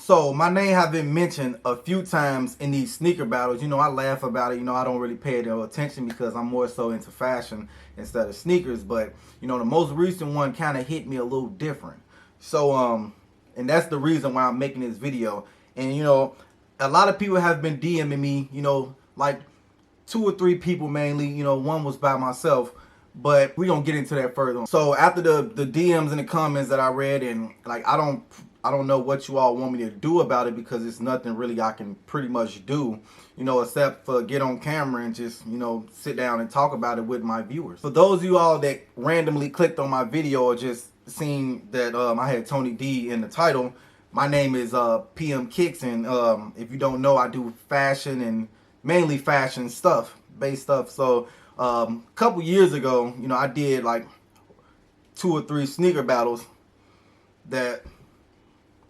So my name have been mentioned a few times in these sneaker battles. You know, I laugh about it. You know, I don't really pay no attention because I'm more so into fashion instead of sneakers. But, you know, the most recent one kind of hit me a little different. So, and that's the reason why I'm making this video. And, you know, a lot of people have been DMing me, you know, like 2 or 3 people mainly. You know, one was by myself. But we're going to get into that further. So after the DMs and the comments that I read, and like I don't know what you all want me to do about it, because it's nothing really I can pretty much do, you know, except for get on camera and just, you know, sit down and talk about it with my viewers. For those of you all that randomly clicked on my video or just seen that I had Tony D in the title, my name is PM Kickz, and if you don't know, I do fashion and mainly fashion stuff, based stuff. So a couple years ago, you know, I did like 2 or 3 sneaker battles that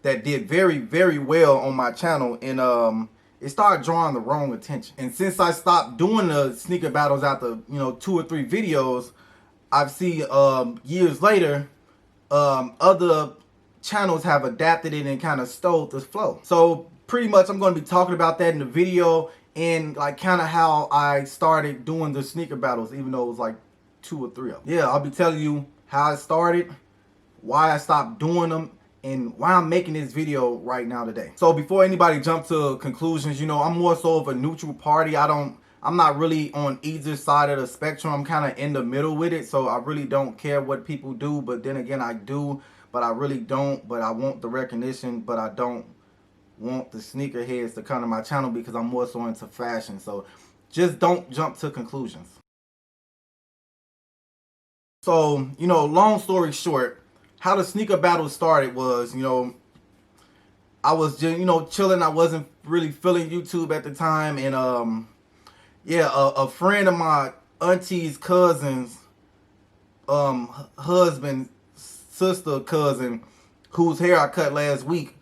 did very, very well on my channel, and it started drawing the wrong attention. And since I stopped doing the sneaker battles after, you know, 2 or 3 videos, I've seen years later other channels have adapted it and kind of stole the flow. So pretty much I'm going to be talking about that in the video, and like kind of how I started doing the sneaker battles, even though it was like 2 or 3 of them. Yeah, I'll be telling you how I started, why I stopped doing them, and why I'm making this video right now today. So before anybody jump to conclusions, you know, I'm more so of a neutral party. I'm not really on either side of the spectrum. I'm kind of in the middle with it. So I really don't care what people do, but then again, I do, but I really don't. But I want the recognition, but I don't want the sneakerheads to come to my channel, because I'm more so into fashion. So just don't jump to conclusions. So, you know, long story short, how the sneaker battle started was, you know, I was just, you know, chilling. I wasn't really feeling YouTube at the time, and yeah, a friend of my auntie's cousin's husband, sister, cousin, whose hair I cut last week,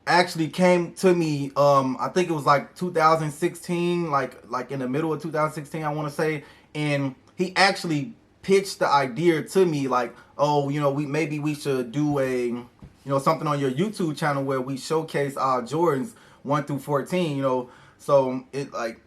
actually came to me. I think it was like 2016, like in the middle of 2016, I want to say, and he actually pitched the idea to me, like, oh, you know, maybe we should do a, you know, something on your YouTube channel where we showcase our Jordans 1 through 14, you know. So it like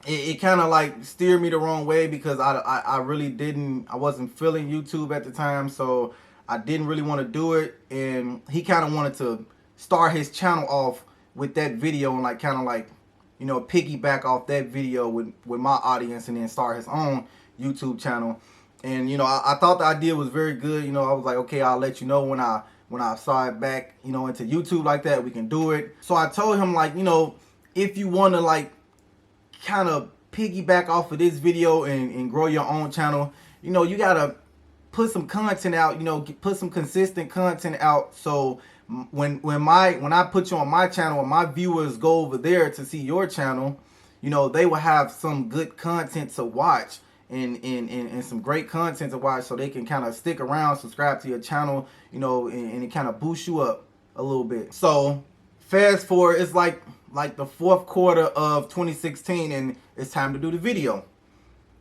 it kind of like steered me the wrong way, because I really I wasn't feeling YouTube at the time, so I didn't really want to do it. And he kind of wanted to start his channel off with that video, and like kind of like, you know, piggyback off that video with my audience, and then start his own YouTube channel. And, you know, I thought the idea was very good. You know, I was like, okay, I'll let you know when I saw it back, you know, into YouTube like that, we can do it. So I told him, like, you know, if you want to like kind of piggyback off of this video and grow your own channel, you know, you gotta put some content out, you know, put some consistent content out. So when I put you on my channel and my viewers go over there to see your channel, you know, they will have some good content to watch, and some great content to watch, so they can kind of stick around, subscribe to your channel, you know, and it kind of boosts you up a little bit. So fast forward, it's like the 4th quarter of 2016, and it's time to do the video.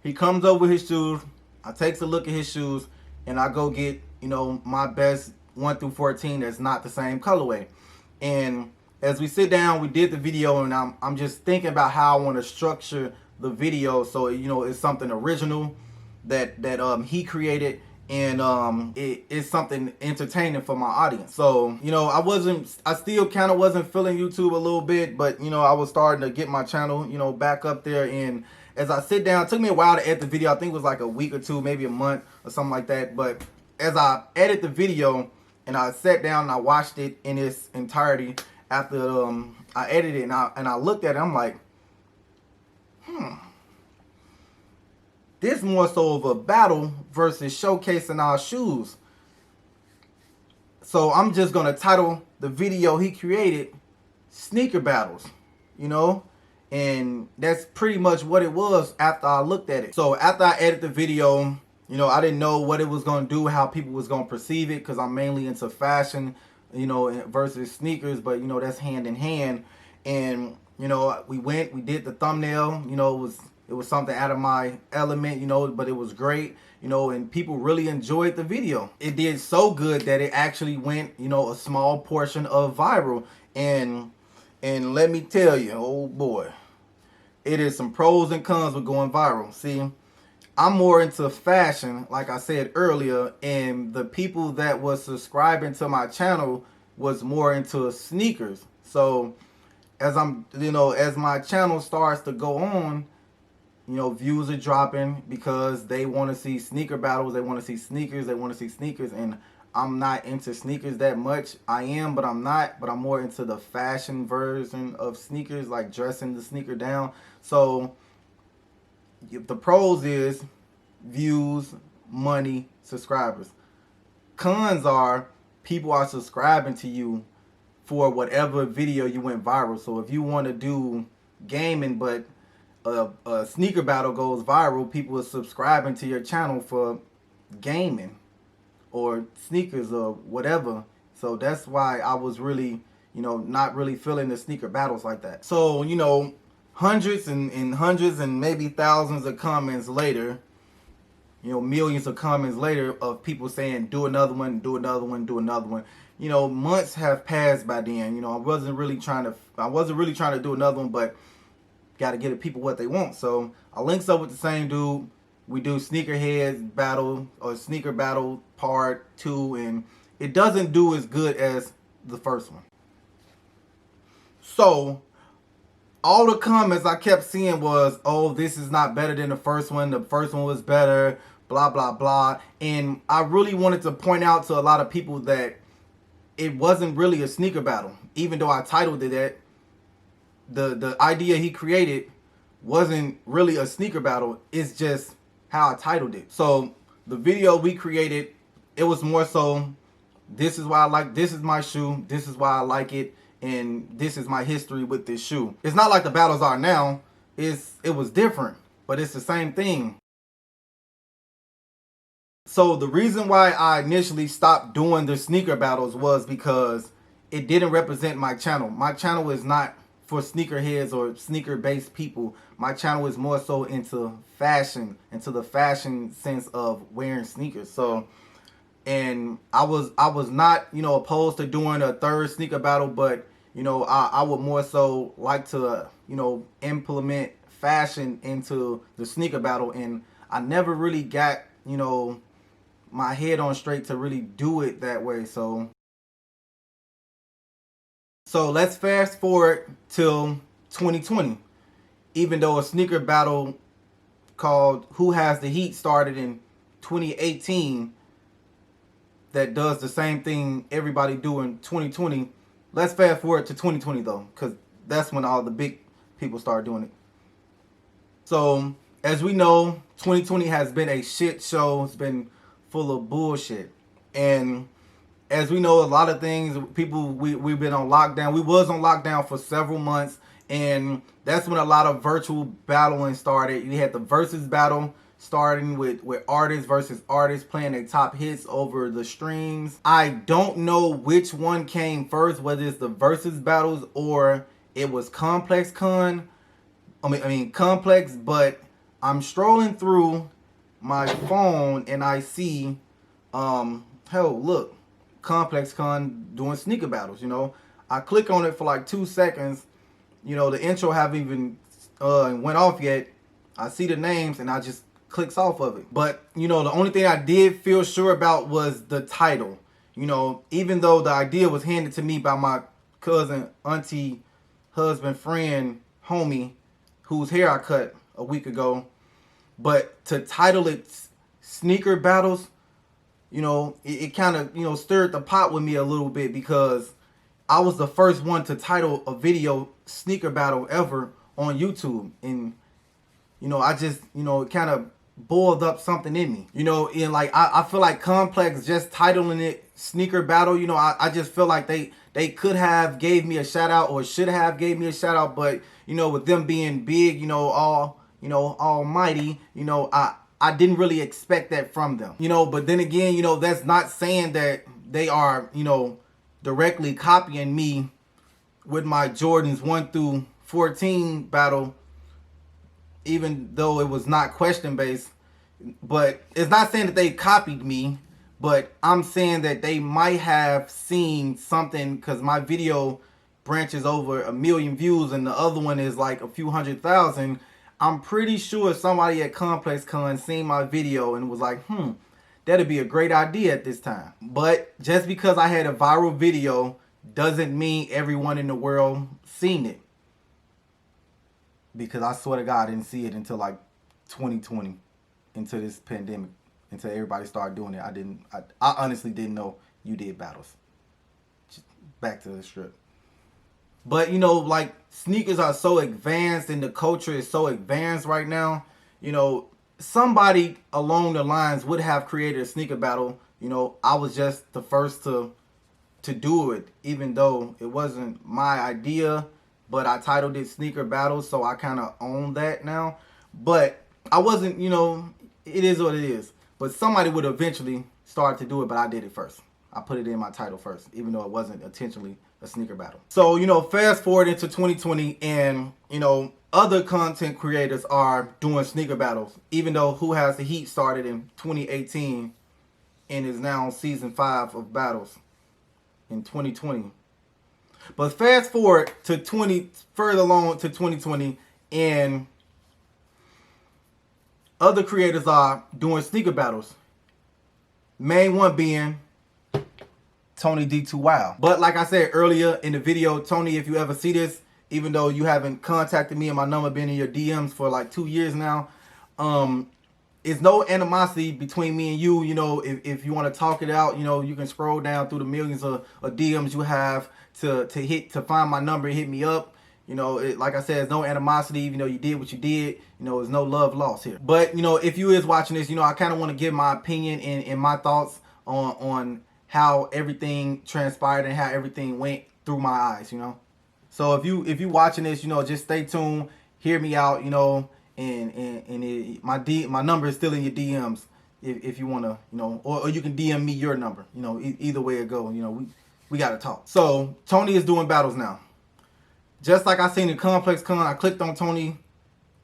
He comes over with his shoes, I takes a look at his shoes, and I go get, you know, my best 1 through 14 that's not the same colorway. And as we sit down, we did the video, and I'm just thinking about how I want to structure the video, so, you know, it's something original that he created, and it's something entertaining for my audience. So, you know, I still kind of wasn't feeling YouTube a little bit, but, you know, I was starting to get my channel, you know, back up there. And as I sit down, it took me a while to edit the video. I think it was like a week or 2, maybe a month or something like that. But as I edit the video and I sat down and I watched it in its entirety after I edited it, and I looked at it, I'm like, this more so of a battle versus showcasing our shoes. So I'm just gonna title the video he created Sneaker Battles, you know, and that's pretty much what it was after I looked at it. So after I edited the video, you know, I didn't know what it was gonna do, how people was gonna perceive it, because I'm mainly into fashion, you know, versus sneakers, but, you know, that's hand in hand. And, you know, we did the thumbnail, you know, it was It was something out of my element, you know, but it was great, you know, and people really enjoyed the video. It did so good that it actually went, you know, a small portion of viral. And let me tell you, oh boy, it is some pros and cons with going viral. See, I'm more into fashion, like I said earlier, and the people that was subscribing to my channel was more into sneakers. So as as my channel starts to go on, you know, views are dropping because they want to see sneaker battles, they want to see sneakers, and I'm not into sneakers that much. I am, but I'm not, but I'm more into the fashion version of sneakers, like dressing the sneaker down. So the pros is views, money, subscribers. Cons are people are subscribing to you for whatever video you went viral. So if you want to do gaming, but a sneaker battle goes viral, people are subscribing to your channel for gaming or sneakers or whatever. So that's why I was really, you know, not really feeling the sneaker battles like that. So, you know, hundreds and maybe thousands of comments later, you know, millions of comments later of people saying, do another one, do another one, do another one. You know, months have passed by then. You know, I wasn't really trying to do another one, but got to give people what they want. So I links up with the same dude. We do sneakerheads battle or sneaker battle part 2, and it doesn't do as good as the first one. So all the comments I kept seeing was, oh, this is not better than the first one. The first one was better, blah, blah, blah. And I really wanted to point out to a lot of people that it wasn't really a sneaker battle. Even though I titled it that, the idea he created wasn't really a sneaker battle. It's just how I titled it. So the video we created, it was more so, this is why I like, this is my shoe, this is why I like it, and this is my history with this shoe. It's not like the battles are now. It was different, but it's the same thing. So the reason why I initially stopped doing the sneaker battles was because it didn't represent my channel. My channel is not for sneakerheads or sneaker-based people. My channel is more so into fashion, into the fashion sense of wearing sneakers. So, and I was not, you know, opposed to doing a third sneaker battle, but, you know, I would more so like to, you know, implement fashion into the sneaker battle, and I never really got, you know, my head on straight to really do it that way. So let's fast forward till 2020. Even though a sneaker battle called Who Has the Heat started in 2018 that does the same thing everybody do in 2020, let's fast forward to 2020 though, because that's when all the big people start doing it. So as we know, 2020 has been a shit show. It's been full of bullshit. And as we know, a lot of things, people, we've been on lockdown. We was on lockdown for several months, and that's when a lot of virtual battling started. You had the versus battle starting with artists versus artists playing their top hits over the streams. I don't know which one came first, whether it's the versus battles or it was Complex, but I'm strolling through my phone and I see, hell, look, Complex Con doing sneaker battles. You know, I click on it for like 2 seconds. You know, the intro haven't even went off yet. I see the names and I just clicks off of it. But, you know, the only thing I did feel sure about was the title. You know, even though the idea was handed to me by my cousin, auntie, husband, friend, homie, whose hair I cut a week ago. But to title it Sneaker Battles, you know, it kind of, you know, stirred the pot with me a little bit, because I was the first one to title a video Sneaker Battle ever on YouTube. And, you know, I just, you know, it kind of boiled up something in me. You know, and like, I feel like Complex just titling it Sneaker Battle, you know, I just feel like they could have gave me a shout out, or should have gave me a shout out. But, you know, with them being big, you know, almighty, you know, I didn't really expect that from them. You know, but then again, you know, that's not saying that they are, you know, directly copying me with my Jordans 1 through 14 battle even though it was not question based. But it's not saying that they copied me, but I'm saying that they might have seen something, because my video branches over 1 million views and the other one is like a few 100,000. I'm pretty sure somebody at Complex Con seen my video and was like, that'd be a great idea at this time. But just because I had a viral video doesn't mean everyone in the world seen it. Because I swear to God, I didn't see it until like 2020. Into this pandemic, until everybody started doing it. I honestly didn't know you did battles. Just back to the strip. But you know, like, sneakers are so advanced and the culture is so advanced right now. You know, somebody along the lines would have created a sneaker battle. You know, I was just the first to do it, even though it wasn't my idea, but I titled it Sneaker Battle, so I kind of own that now. But I wasn't, you know, it is what it is. But somebody would eventually start to do it, but I did it first. I put it in my title first, even though it wasn't intentionally a sneaker battle. So, you know, fast forward into 2020 and, you know, other content creators are doing sneaker battles, even though Who Has the Heat started in 2018 and is now on season 5 of battles in 2020. But fast forward to further along to 2020 and other creators are doing sneaker battles. Main one being ToNYD2WiLD. But like I said earlier in the video, Tony, if you ever see this, even though you haven't contacted me and my number been in your DMs for like 2 years now, it's no animosity between me and you. You know, if you want to talk it out, you know, you can scroll down through the millions of DMs you have to find my number and hit me up. You know, like I said, there's no animosity, even though you did what you did. You know, there's no love lost here. But, you know, if you is watching this, you know, I kind of want to give my opinion and my thoughts on how everything transpired and how everything went through my eyes, you know. So if you watching this, you know, just stay tuned, hear me out, you know, and my number is still in your DMs if you want to, you know, or you can DM me your number, you know, either way it go, you know, we got to talk. So Tony is doing battles now. Just like I seen the Complex Con, I clicked on Tony,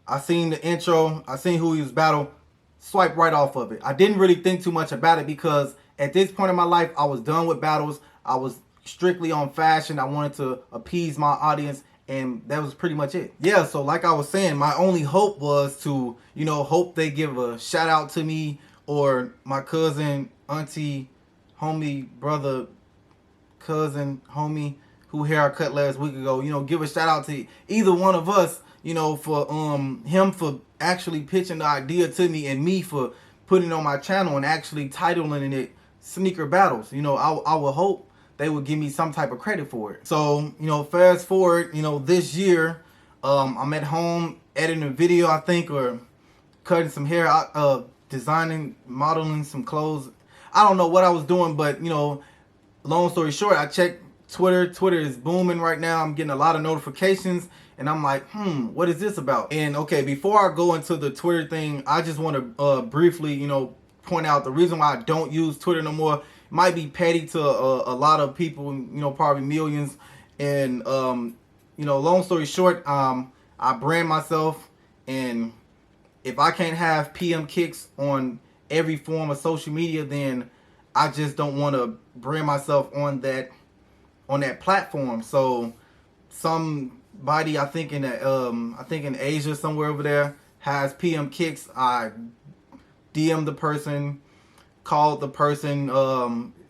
I seen the intro, I seen who he was battle, swipe right off of it. I didn't really think too much about it because at this point in my life, I was done with battles. I was strictly on fashion. I wanted to appease my audience, and that was pretty much it. Yeah, so like I was saying, my only hope was to, you know, hope they give a shout out to me or my cousin, auntie, homie, brother, cousin, homie, who hair I cut last week ago, you know, give a shout out to either one of us, you know, for him for actually pitching the idea to me and me for putting it on my channel and actually titling it Sneaker Battles. You know, I would hope they would give me some type of credit for it. So, you know, fast forward, you know, this year, I'm at home editing a video, I think, or cutting some hair, designing, modeling some clothes. I don't know what I was doing, but, you know, long story short, I checked Twitter. Twitter is booming right now. I'm getting a lot of notifications and I'm like, what is this about? And okay, before I go into the Twitter thing, I just want to briefly, you know, point out the reason why I don't use Twitter no more. It might be petty to a lot of people, you know, probably millions. And, you know, long story short, I brand myself, and if I can't have PM kickz on every form of social media, then I just don't want to brand myself on that platform. So somebody, I think in Asia somewhere over there, has PM kickz. I DM'd the person, called the person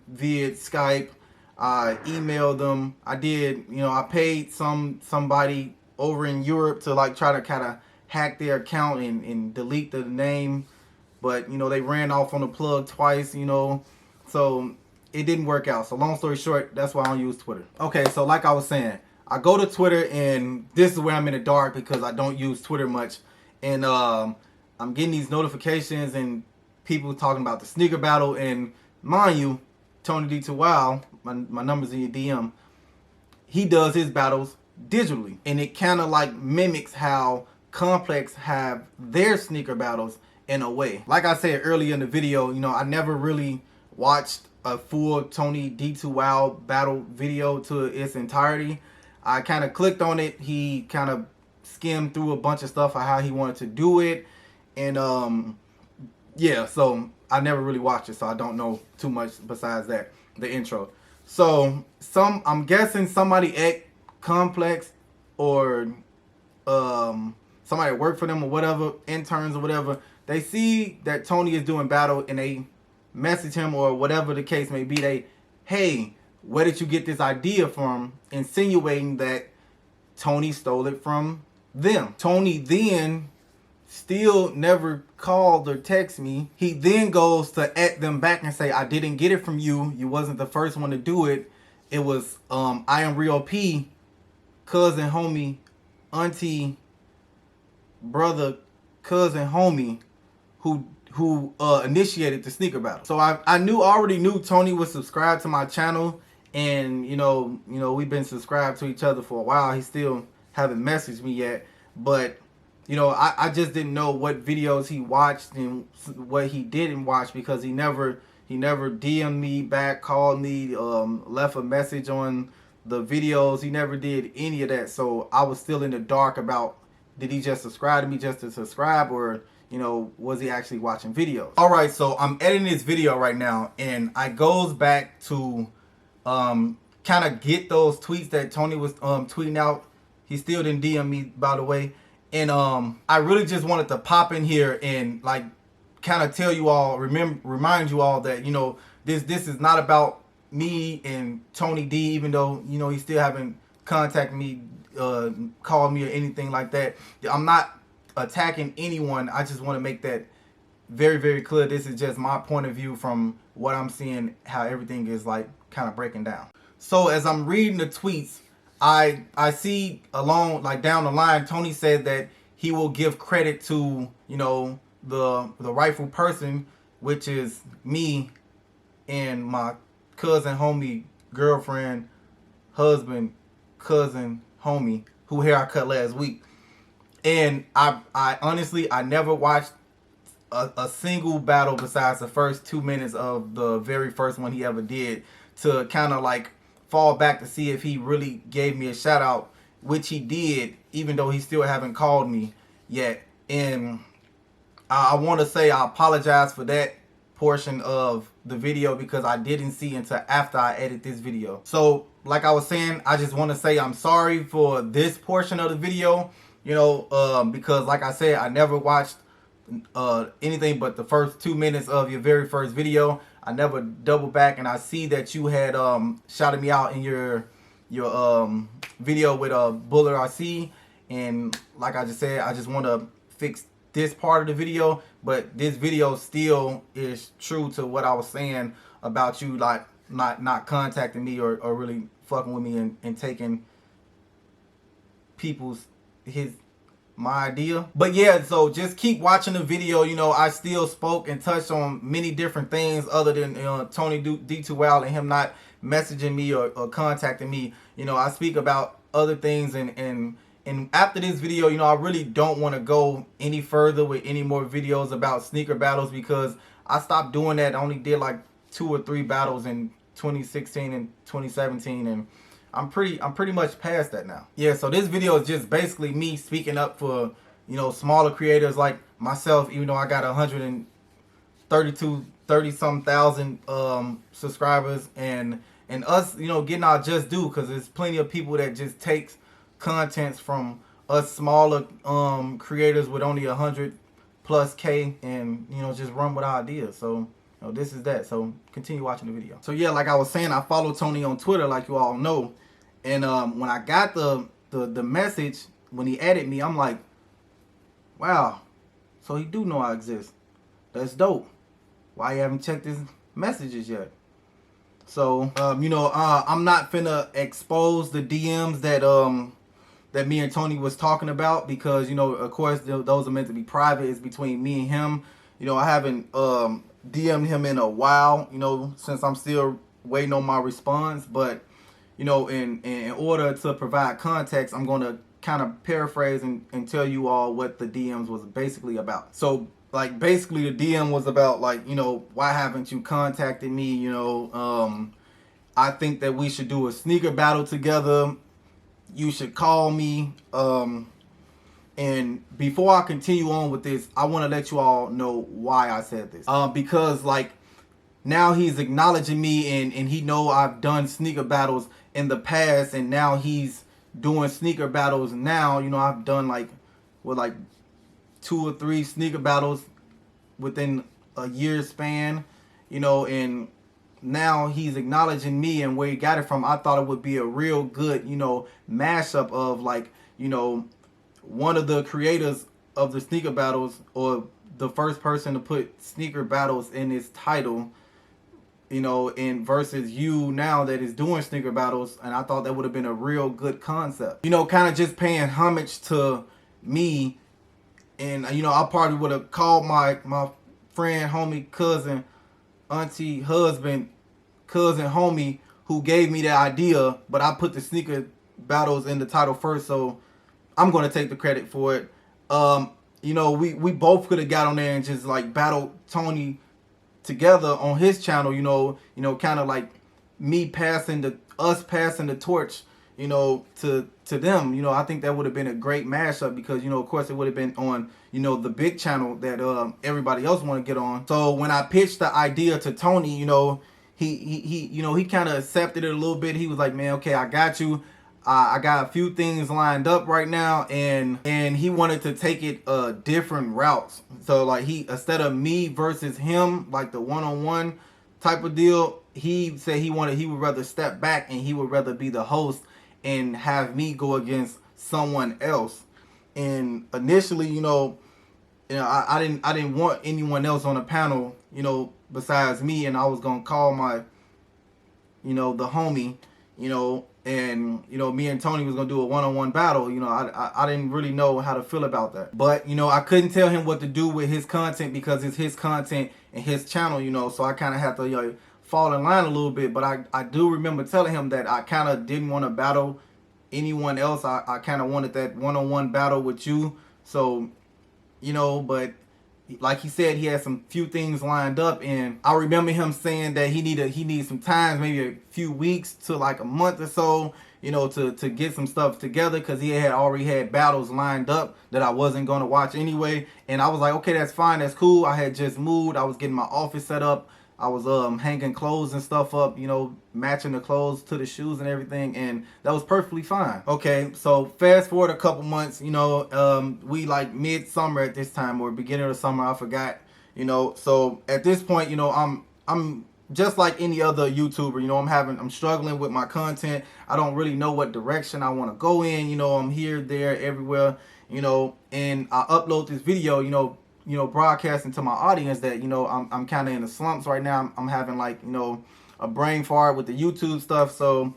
via Skype, I emailed them. I did, you know, I paid somebody over in Europe to like try to kind of hack their account and delete the name, but you know, they ran off on the plug twice, you know, so it didn't work out. So long story short, that's why I don't use Twitter. Okay, so like I was saying, I go to Twitter, and this is where I'm in the dark because I don't use Twitter much. And I'm getting these notifications and people talking about the sneaker battle. And mind you, ToNYD2WiLD, my number's in your DM, he does his battles digitally. And it kind of like mimics how Complex have their sneaker battles in a way. Like I said earlier in the video, you know, I never really watched a full ToNYD2WiLD battle video to its entirety. I kind of clicked on it. He kind of skimmed through a bunch of stuff on how he wanted to do it, and yeah, so I never really watched it, so I don't know too much besides that, the intro. So I'm guessing somebody at Complex or somebody that worked for them or whatever, interns or whatever, they see that Tony is doing battle and they message him or whatever the case may be. They, hey, where did you get this idea from? Insinuating that Tony stole it from them. Tony then still never called or text me. He then goes to at them back and say, I didn't get it from you. You wasn't the first one to do it. It was IAmRioP, cousin, homie, auntie, brother, cousin, homie, who initiated the sneaker battle. So I already knew Tony was subscribed to my channel, and you know we've been subscribed to each other for a while. He still haven't messaged me yet, but you know, I just didn't know what videos he watched and what he didn't watch, because he never DM'd me back, called me, left a message on the videos. He never did any of that. So I was still in the dark about, did he just subscribe to me just to subscribe, or you know, was he actually watching videos? All right, so I'm editing this video right now, and I goes back to kind of get those tweets that Tony was tweeting out. He still didn't DM me, by the way. And I really just wanted to pop in here and like kind of tell you all, remind you all that, you know, this is not about me and Tony D, even though, you know, he still haven't contacted me, called me or anything like that. I'm not attacking anyone. I just want to make that very, very clear. This is just my point of view from what I'm seeing, how everything is like kind of breaking down. So as I'm reading the tweets, I see along, like down the line, Tony said that he will give credit to, you know, the rightful person, which is me and my cousin, homie, girlfriend, husband, cousin, homie, who hair I cut last week. And I honestly, I never watched a single battle besides the first 2 minutes of the very first one he ever did, to kind of like fall back to see if he really gave me a shout out, which he did, even though he still haven't called me yet. And I want to say I apologize for that portion of the video, because I didn't see until after I edit this video. So like I was saying, I just want to say I'm sorry for this portion of the video, you know, because like I said, I never watched anything but the first 2 minutes of your very first video. I never double back, and I see that you had shouted me out in your video with Bullet RC, and like I just said, I just want to fix this part of the video, but this video still is true to what I was saying about you, like not contacting me or really fucking with me and taking my idea. But yeah, so just keep watching the video. You know, I still spoke and touched on many different things other than ToNYD2WiLD and him not messaging me or contacting me. You know, I speak about other things, and after this video, you know, I really don't want to go any further with any more videos about sneaker battles, because I stopped doing that. I only did like 2 or 3 battles in 2016 and 2017, and I'm pretty much past that now. Yeah, so this video is just basically me speaking up for, you know, smaller creators like myself, even though I got 30-some thousand subscribers, and us, you know, getting our just due, because there's plenty of people that just takes contents from us smaller creators with only 100+ K, and you know, just run with our ideas. So you know, this is that. So continue watching the video. So yeah, like I was saying, I follow Tony on Twitter, like you all know. And when I got the message, when he added me, I'm like, wow, so he do know I exist. That's dope. Why you haven't checked his messages yet? So you know, I'm not finna expose the DMs that me and Tony was talking about, because you know, of course, those are meant to be private. It's between me and him. You know, I haven't DM'd him in a while, you know, since I'm still waiting on my response. But you know, in order to provide context, I'm going to kind of paraphrase and tell you all what the DMs was basically about. So, like, basically the DM was about, like, you know, why haven't you contacted me? You know, I think that we should do a sneaker battle together. You should call me. And before I continue on with this, I want to let you all know why I said this. Because like now he's acknowledging me, and he know I've done sneaker battles in the past, and now he's doing sneaker battles now. You know, I've done like 2 or 3 sneaker battles within a year span, you know, and now he's acknowledging me and where he got it from. I thought it would be a real good, you know, mashup of like, you know, one of the creators of the sneaker battles, or the first person to put sneaker battles in his title, you know, and versus you now that is doing sneaker battles. And I thought that would have been a real good concept, you know, kind of just paying homage to me. And you know, I probably would have called my friend, homie, cousin, auntie, husband, cousin, homie, who gave me the idea, but I put the sneaker battles in the title first, so I'm gonna take the credit for it. You know, we both could have got on there and just like battled Tony together on his channel. You know, kind of like me passing the torch, you know, to them. You know, I think that would have been a great mashup because, you know, of course it would have been on, you know, the big channel that everybody else want to get on. So when I pitched the idea to Tony, you know, he you know, he kind of accepted it a little bit. He was like, man, okay, I got you. I got a few things lined up right now, and he wanted to take it different routes. So like he, instead of me versus him, like the one-on-one type of deal, he said he would rather step back and he would rather be the host and have me go against someone else. And initially, you know, I didn't want anyone else on the panel, you know, besides me, and I was gonna call my, you know, the homie, you know, and you know, me and Tony was gonna do a one-on-one battle. You know, I didn't really know how to feel about that, but you know, I couldn't tell him what to do with his content because it's his content and his channel, you know, so I kind of had to, you know, fall in line a little bit. But I do remember telling him that I kind of didn't want to battle anyone else. I kind of wanted that one-on-one battle with you. So, you know, but like he said, he had some few things lined up, and I remember him saying that he needed some time, maybe a few weeks to like a month or so, you know, to get some stuff together, because he had already had battles lined up that I wasn't going to watch anyway. And I was like, okay, that's fine, that's cool. I had just moved, I was getting my office set up, I was hanging clothes and stuff up, you know, matching the clothes to the shoes and everything, and that was perfectly fine. Okay, so fast forward a couple months, you know, we like mid-summer at this time, or beginning of summer, I forgot, you know. So at this point, you know, I'm just like any other YouTuber, you know, I'm struggling with my content. I don't really know what direction I want to go in, you know. I'm here, there, everywhere, you know, and I upload this video, you know, broadcasting to my audience that, you know, I'm kind of in the slumps right now. I'm having like, you know, a brain fart with the YouTube stuff. So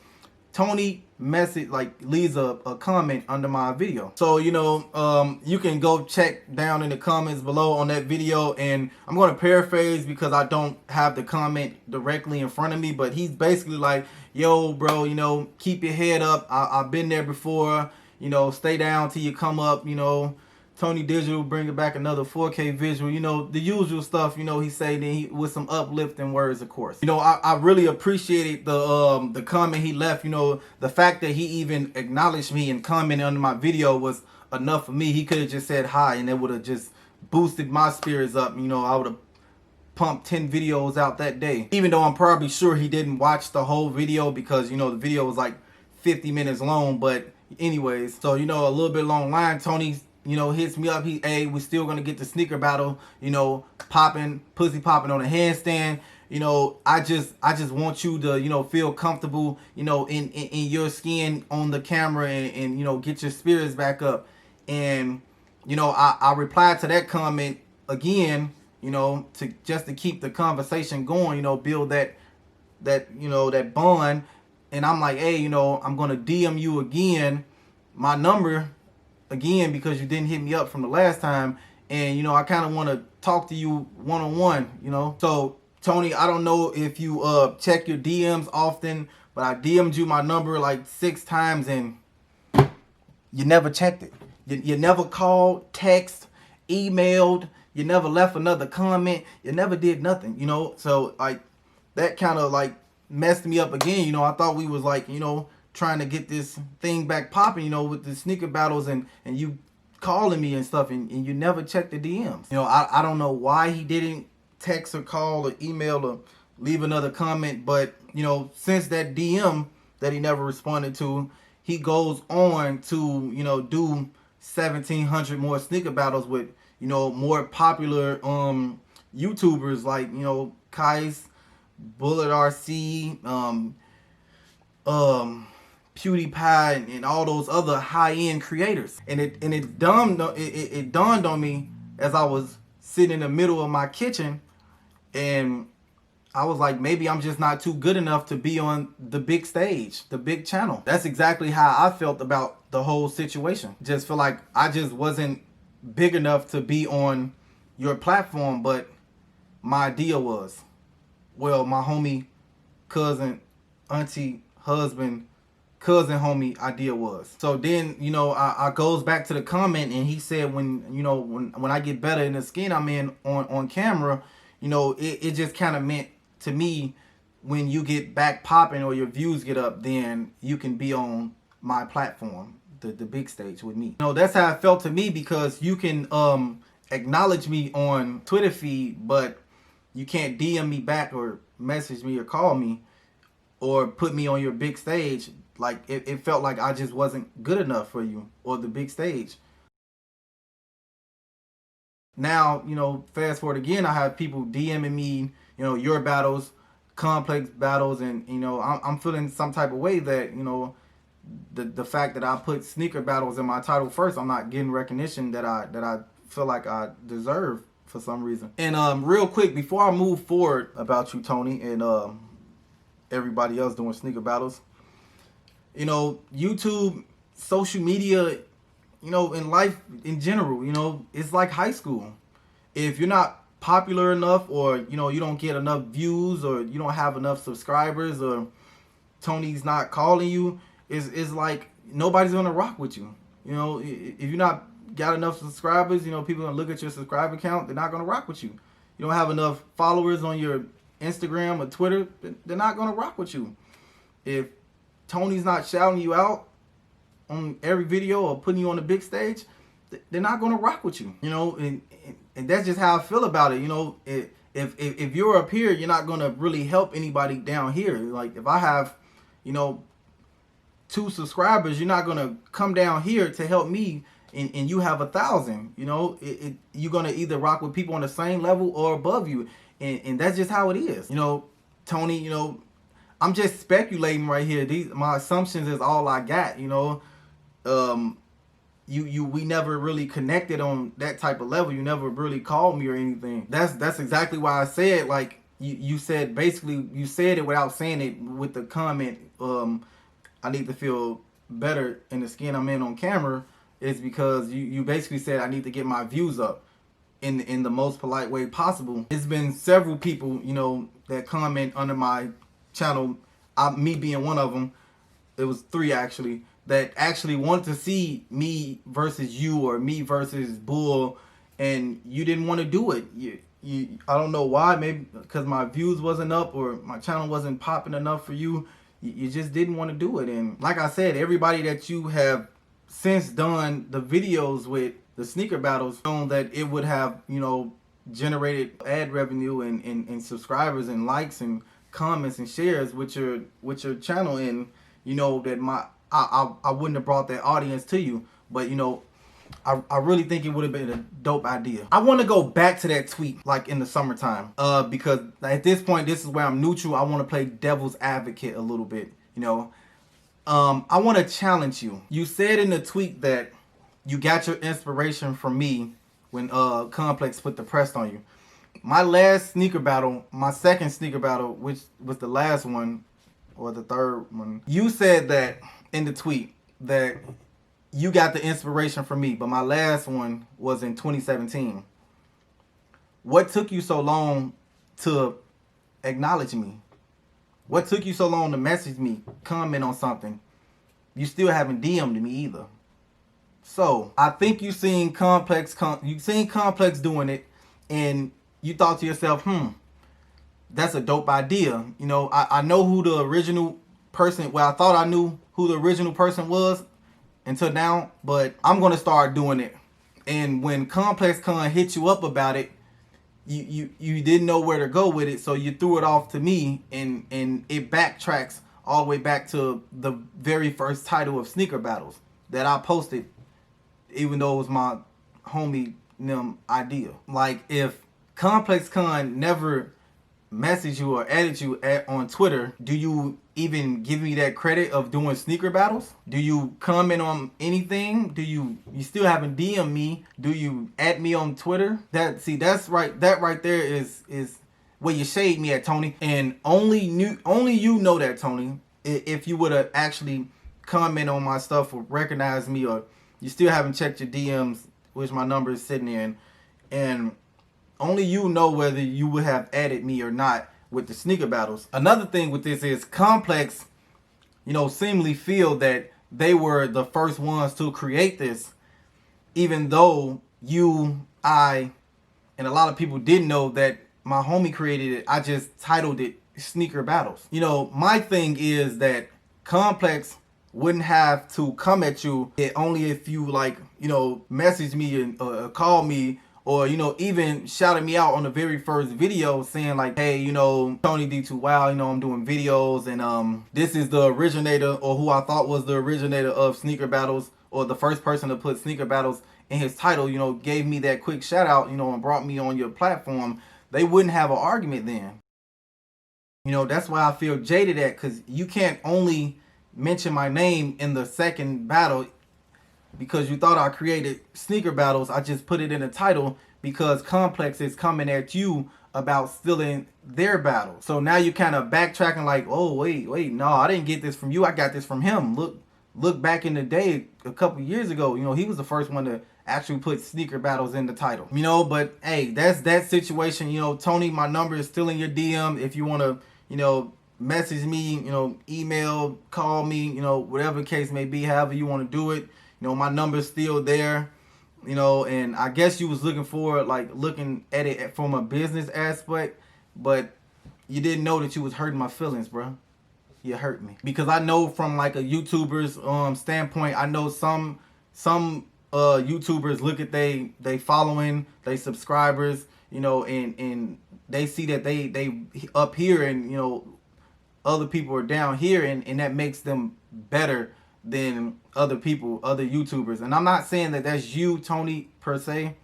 Tony leaves a comment under my video. So, you know, you can go check down in the comments below on that video, and I'm going to paraphrase because I don't have the comment directly in front of me, but he's basically like, yo, bro, you know, keep your head up. I've been there before, you know, stay down till you come up, you know. Tony Digital bringing back another 4K visual, you know, the usual stuff, you know, he said, with some uplifting words, of course. You know, I really appreciated the comment he left. You know, the fact that he even acknowledged me and commented under my video was enough for me. He could have just said hi, and it would have just boosted my spirits up. You know, I would have pumped 10 videos out that day. Even though I'm probably sure he didn't watch the whole video, because, you know, the video was like 50 minutes long. But anyways, so, you know, a little bit long line, Tony, you know, hits me up. Hey, we're still gonna get the sneaker battle, you know, pussy popping on a handstand. You know, I just want you to, you know, feel comfortable, you know, in your skin on the camera, and you know, get your spirits back up. And you know, I replied to that comment again, you know, to keep the conversation going, you know, build that you know, that bond. And I'm like, hey, you know, I'm gonna DM you again my number again, because you didn't hit me up from the last time, and you know, I kind of want to talk to you one-on-one, you know. So Tony, I don't know if you check your DMs often, but I DM'd you my number like 6 times and you never checked it. You never called, text, emailed, you never left another comment, you never did nothing, you know. So like that kind of like messed me up again. You know, I thought we was like, you know, trying to get this thing back popping, you know, with the sneaker battles, and you calling me and stuff, and you never check the DMs. You know, I don't know why he didn't text or call or email or leave another comment, but you know, since that DM that he never responded to, he goes on to, you know, do 1,700 more sneaker battles with, you know, more popular YouTubers like, you know, kickz, Bullet RC, PewDiePie, and all those other high-end creators. And it dawned on me as I was sitting in the middle of my kitchen, and I was like, maybe I'm just not too good enough to be on the big stage, the big channel. That's exactly how I felt about the whole situation. Just feel like I just wasn't big enough to be on your platform, but my idea was, well, my homie, cousin, auntie, husband, cousin, homie idea was. So then, you know, I goes back to the comment, and he said, when, you know, when I get better in the skin I'm in on camera, you know, it just kind of meant to me, when you get back popping or your views get up, then you can be on my platform, the big stage with me. You know, that's how it felt to me, because you can acknowledge me on Twitter feed, but you can't DM me back or message me or call me or put me on your big stage. Like, it felt like I just wasn't good enough for you or the big stage. Now, you know, fast forward again, I have people DMing me, you know, your battles, complex battles, and, you know, I'm feeling some type of way that, you know, the fact that I put sneaker battles in my title first, I'm not getting recognition that I feel like I deserve for some reason. And real quick, before I move forward about you, Tony, and everybody else doing sneaker battles, you know, YouTube, social media, you know, in life in general, you know, it's like high school. If you're not popular enough, or, you know, you don't get enough views, or you don't have enough subscribers, or Tony's not calling you, it's like nobody's gonna rock with you. You know, if you're not got enough subscribers, you know, people are gonna look at your subscriber count, they're not gonna rock with you. You don't have enough followers on your Instagram or Twitter, they're not gonna rock with you. If Tony's not shouting you out on every video or putting you on the big stage, they're not gonna rock with you. You know, and that's just how I feel about it. You know, if you're up here, you're not gonna really help anybody down here. Like, if I have, you know, 2 subscribers, you're not gonna come down here to help me, and you have 1,000. You know, you're gonna either rock with people on the same level or above you, and that's just how it is. You know, Tony, you know, I'm just speculating right here. My assumptions is all I got. You know, we never really connected on that type of level. You never really called me or anything. That's exactly why I said, like, you said, basically you said it without saying it with the comment, I need to feel better in the skin I'm in on camera, is because you basically said I need to get my views up in the most polite way possible. It's been several people, you know, that comment under my channel, me being one of them. It was 3 actually, that actually want to see me versus you, or me versus Bull, and you didn't want to do it. I don't know why, maybe because my views wasn't up or my channel wasn't popping enough for you. You just didn't want to do it. And like I said, everybody that you have since done the videos with, the sneaker battles, shown that it would have, you know, generated ad revenue and subscribers and likes and comments and shares with your channel, and you know that I wouldn't have brought that audience to you. But you know, I really think it would have been a dope idea. I want to go back to that tweet, like in the summertime, because at this point, this is where I'm neutral. I want to play devil's advocate a little bit. You know, I want to challenge you. You said in the tweet that you got your inspiration from me when Complex put the press on you. My last sneaker battle, my second sneaker battle, which was the last one or the third one, you said that in the tweet that you got the inspiration from me, but my last one was in 2017. What took you so long to acknowledge me? What took you so long to message me, comment on something? You still haven't DM'd me either. So I think you seen Complex doing it, and you thought to yourself, that's a dope idea. You know, I know who the original person, well, I thought I knew who the original person was until now, but I'm going to start doing it And when Complex Con hit you up about it, you didn't know where to go with it, so you threw it off to me, and it backtracks all the way back to the very first title of Sneaker Battles that I posted, even though it was my homie them idea. Like, if Complex Con never message you or edit you on Twitter, do you even give me that credit of doing Sneaker Battles? Do you comment on anything? Do you still haven't DM me? Do you add me on Twitter? That's right. That right there is where you shade me at, Tony. And only you know that, Tony. If you would have actually comment on my stuff or recognize me, or you still haven't checked your DMs, which my number is sitting in, and only you know whether you would have added me or not with the Sneaker Battles. Another thing with this is Complex, seemingly feel that they were the first ones to create this, even though you, I, and a lot of people didn't know that my homie created it. I just titled it Sneaker Battles. My thing is that Complex wouldn't have to come at you only if you message me and call me, or even shouted me out on the very first video saying like, hey, ToNYD2WiLD, I'm doing videos, and this is the originator, or who I thought was the originator of Sneaker Battles, or the first person to put Sneaker Battles in his title, gave me that quick shout out, and brought me on your platform. They wouldn't have an argument then. That's why I feel jaded at, because you can't only mention my name in the second battle because you thought I created Sneaker Battles. I just put it in the title because Complex is coming at you about stealing their battle. So now you kind of backtracking like, oh, wait, no, I didn't get this from you. I got this from him. Look back in the day, a couple years ago, he was the first one to actually put Sneaker Battles in the title. But hey, that's that situation. Tony, my number is still in your DM. If you want to, message me, email, call me, whatever the case may be, however you want to do it. My number's still there, and I guess you was looking at it from a business aspect, but you didn't know that you was hurting my feelings, bro. You hurt me. Because I know from like a YouTuber's standpoint, I know some YouTubers look at they following, they subscribers, and they see that they up here, and other people are down here, and that makes them better than other people, other YouTubers. And I'm not saying that that's you, Tony, per se.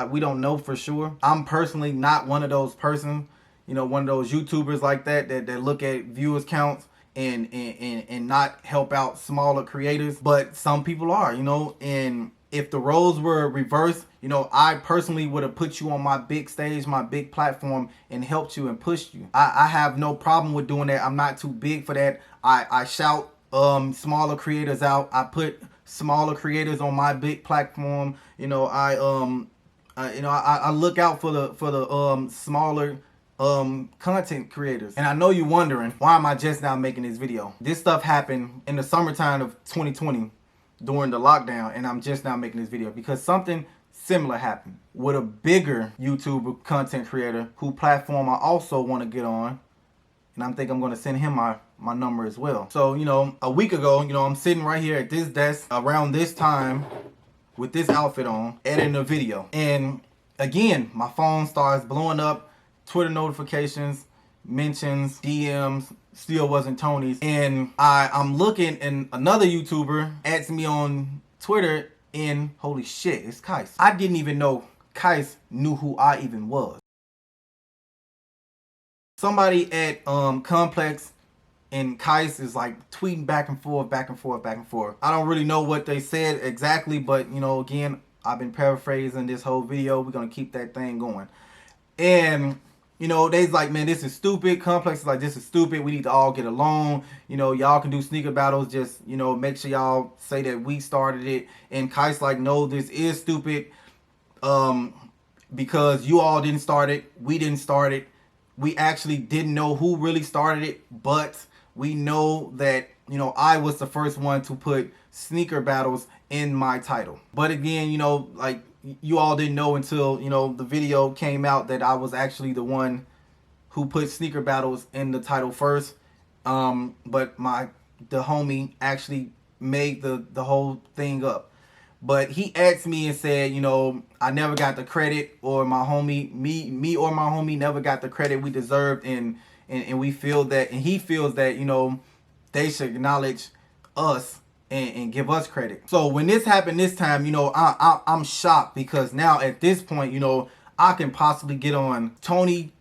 We don't know for sure. I'm personally not one of those persons, one of those YouTubers like that look at viewers counts and not help out smaller creators. But some people are, and if the roles were reversed, I personally would have put you on my big stage, my big platform, and helped you and pushed you. I have no problem with doing that. I'm not too big for that. I shout smaller creators out. I put smaller creators on my big platform. I look out for the smaller content creators. And I know you're wondering, why am I just now making this video? This stuff happened in the summertime of 2020 during the lockdown, and I'm just now making this video because something similar happened with a bigger YouTuber content creator who platform I also want to get on, and I'm thinking I'm going to send him my number as well. So a week ago, I'm sitting right here at this desk around this time with this outfit on, editing a video, and again my phone starts blowing up, Twitter notifications, mentions, DMs, still wasn't Tony's, and I'm looking, and another YouTuber adds me on Twitter, and holy shit, it's kickz. I didn't even know kickz knew who I even was. Somebody at Complex and kickz is like tweeting back and forth. I don't really know what they said exactly, but again, I've been paraphrasing this whole video. We're gonna keep that thing going. And they's like, man, this is stupid. Complex is like, this is stupid. We need to all get along. Y'all can do Sneaker Battles. Just, make sure y'all say that we started it. And kickz like, no, this is stupid. Because you all didn't start it. We didn't start it. We actually didn't know who really started it. But we know that, I was the first one to put Sneaker Battles in my title. But again, you all didn't know until, the video came out that I was actually the one who put Sneaker Battles in the title first. But the homie actually made the whole thing up. But he asked me and said, you know, I never got the credit, or my homie, me or my homie never got the credit we deserved, and we feel that, and he feels that, you know, they should acknowledge us and give us credit. So when this happened this time, you know, I'm shocked, because now at this point, you know, I can possibly get on Tony's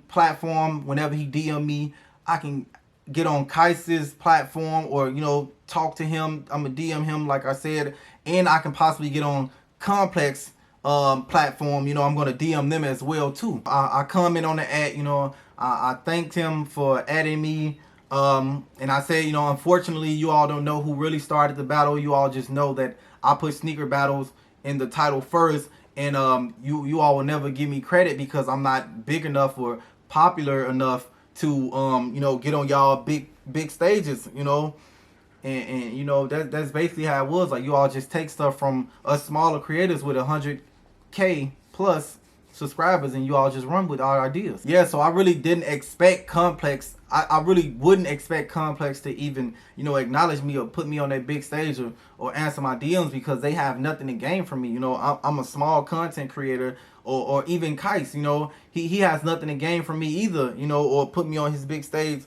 platform whenever he DM me. I can get on kickz's platform, or, you know, talk to him. I'm gonna DM him, like I said, and I can possibly get on Complex platform. You know, I'm gonna DM them as well too. I comment on the ad. You know, I thanked him for adding me. And I say, you know, unfortunately, you all don't know who really started the battle. You all just know that I put sneaker battles in the title first, and you all will never give me credit because I'm not big enough or popular enough to you know, get on y'all big stages, you know. And you know, that's basically how it was. Like, you all just take stuff from us smaller creators with 100K plus subscribers, and you all just run with our ideas. Yeah, so I really didn't expect Complex. I really wouldn't expect Complex to even, you know, acknowledge me or put me on that big stage, or answer my DMs, because they have nothing to gain from me. You know, I'm a small content creator, or even kickz, you know, he has nothing to gain from me either, you know, or put me on his big stage,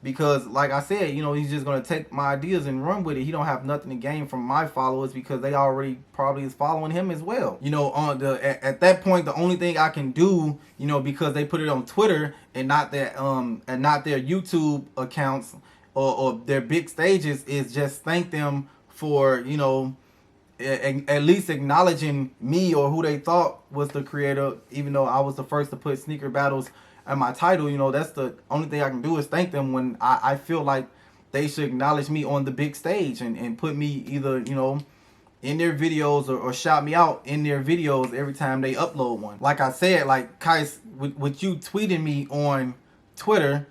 because like I said, you know, he's just gonna take my ideas and run with it. He don't have nothing to gain from my followers, because they already probably is following him as well. You know, on the at that point, the only thing I can do, you know, because they put it on Twitter and not their YouTube accounts, or their big stages, is just thank them for, you know, at least acknowledging me, or who they thought was the creator, even though I was the first to put sneaker battles at my title. You know, that's the only thing I can do, is thank them when I feel like they should acknowledge me on the big stage, and put me either, you know, in their videos, or shout me out in their videos every time they upload one. Like I said, like kickz, with you tweeting me on Twitter,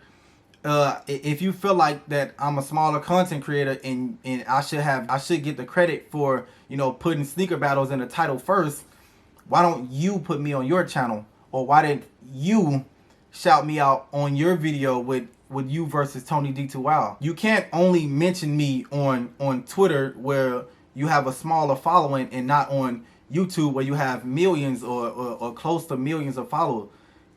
if you feel like that I'm a smaller content creator, and I should get the credit for, you know, putting sneaker battles in the title first, why don't you put me on your channel? Or why didn't you shout me out on your video with you versus ToNYD2WiLD? You can't only mention me on Twitter, where you have a smaller following, and not on YouTube, where you have millions, or close to millions of followers.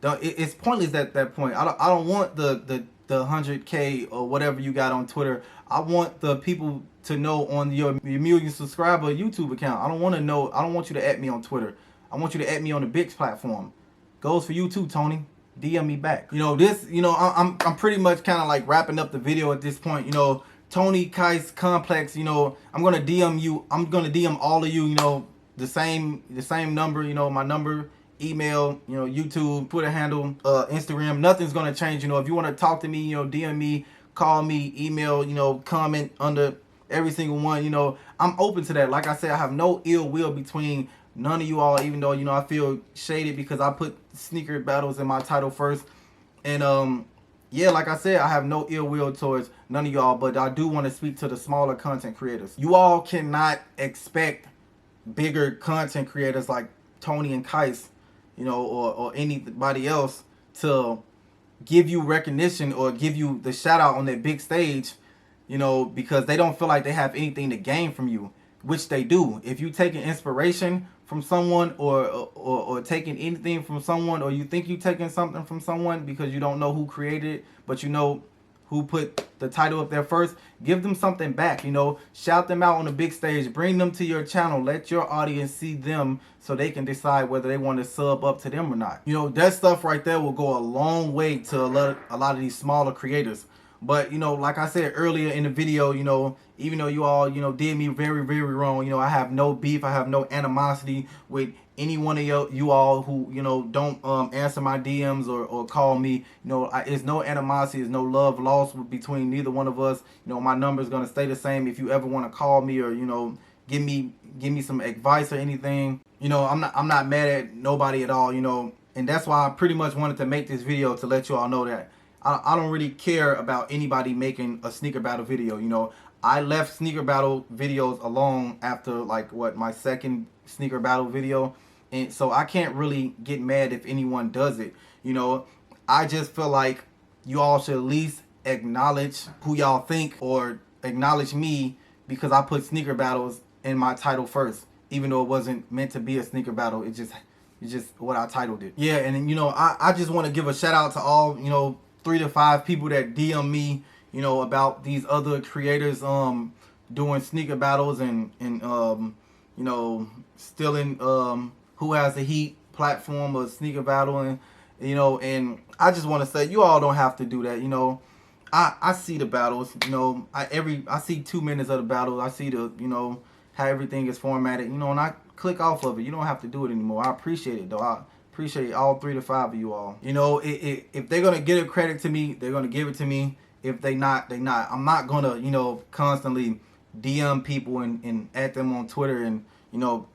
It's pointless at that point. I don't want the 100K or whatever you got on Twitter. I want the people to know on your million subscriber YouTube account. I don't want to know. I don't want you to add me on Twitter. I want you to add me on the big platform. Goes for you too, Tony. DM me back. You know, this, you know, I'm pretty much kind of like wrapping up the video at this point. You know, Tony, kickz, Complex, you know, I'm gonna DM you. I'm gonna DM all of you. You know, the same number. You know, my number, email, you know, YouTube, Twitter handle, Instagram. Nothing's gonna change. You know, if you want to talk to me, you know, DM me, call me, email, you know, comment under every single one. You know, I'm open to that. Like I said, I have no ill will between none of you all, even though, you know, I feel shaded because I put sneaker battles in my title first. And yeah, like I said, I have no ill will towards none of y'all, but I do want to speak to the smaller content creators. You all cannot expect bigger content creators like Tony and kickz, you know, or anybody else, to give you recognition or give you the shout out on that big stage, you know, because they don't feel like they have anything to gain from you, which they do. If you taking inspiration from someone, or taking anything from someone, or you think you taking something from someone because you don't know who created it, but you know who put the title up there first, give them something back. You know, shout them out on the big stage, bring them to your channel, let your audience see them, so they can decide whether they want to sub up to them or not. You know, that stuff right there will go a long way to a lot of these smaller creators. But, you know, like I said earlier in the video, you know, even though you all, you know, did me very, very wrong, you know, I have no beef, I have no animosity with any one of you all who, you know, don't answer my DMs, or call me. You know, it's no animosity, it's no love lost between neither one of us. You know, my number is going to stay the same. If you ever want to call me, or, you know, give me some advice or anything, you know, I'm not mad at nobody at all, you know. And that's why I pretty much wanted to make this video, to let you all know that I don't really care about anybody making a sneaker battle video. You know, I left sneaker battle videos alone after, like, what, my second sneaker battle video. And so I can't really get mad if anyone does it. You know, I just feel like you all should at least acknowledge who y'all think, or acknowledge me, because I put sneaker battles in my title first, even though it wasn't meant to be a sneaker battle. It's just what I titled it. Yeah, and you know, I just want to give a shout out to all, you know, 3 to 5 people that DM me, you know, about these other creators doing sneaker battles and you know, stealing Who Has the Heat platform of sneaker battling, you know. And I just want to say, you all don't have to do that. You know, I see the battles, you know, I see 2 minutes of the battle. I see the, you know, how everything is formatted, you know, and I click off of it. You don't have to do it anymore. I appreciate it though. I appreciate all 3 to 5 of you all. You know, if they're gonna give a credit to me, they're gonna give it to me. If they not, they not. I'm not gonna, you know, constantly DM people and at them on Twitter, and you know,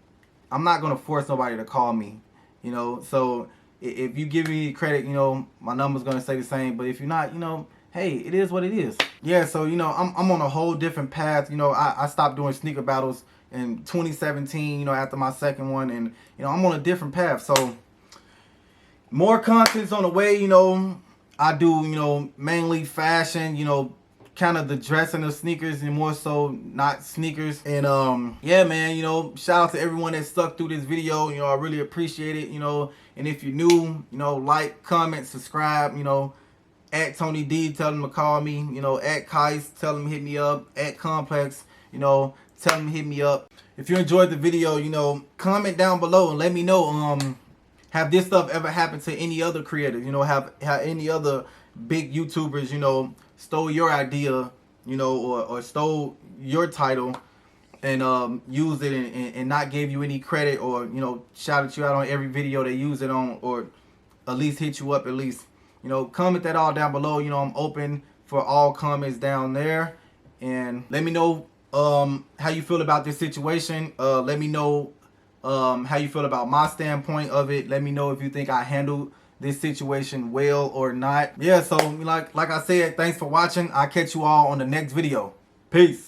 I'm not gonna force nobody to call me. You know, so if you give me credit, you know, my number's gonna stay the same. But if you're not, you know, hey, it is what it is. Yeah, so you know, I'm on a whole different path. You know, I stopped doing sneaker battles in 2017, you know, after my second one, and you know, I'm on a different path. So more content's on the way. You know, I do, you know, mainly fashion, you know, kind of the dressing of sneakers and more so not sneakers. And yeah, man, you know, shout out to everyone that stuck through this video. You know, I really appreciate it. You know, and if you're new, you know, like, comment, subscribe. You know, at ToNYD, tell them to call me. You know, at kickz, tell them to hit me up. At Complex, you know, tell them to hit me up. If you enjoyed the video, you know, comment down below and let me know, have this stuff ever happened to any other creators? You know, have any other big YouTubers, you know, stole your idea, you know, or stole your title and used it and not gave you any credit, or, you know, shouted you out on every video they use it on, or at least hit you up at least. You know, comment that all down below. You know, I'm open for all comments down there. And let me know how you feel about this situation. Let me know how you feel about my standpoint of it. Let me know if you think I handled this situation well or not. Yeah, so like I said, thanks for watching. I'll catch you all on the next video. Peace.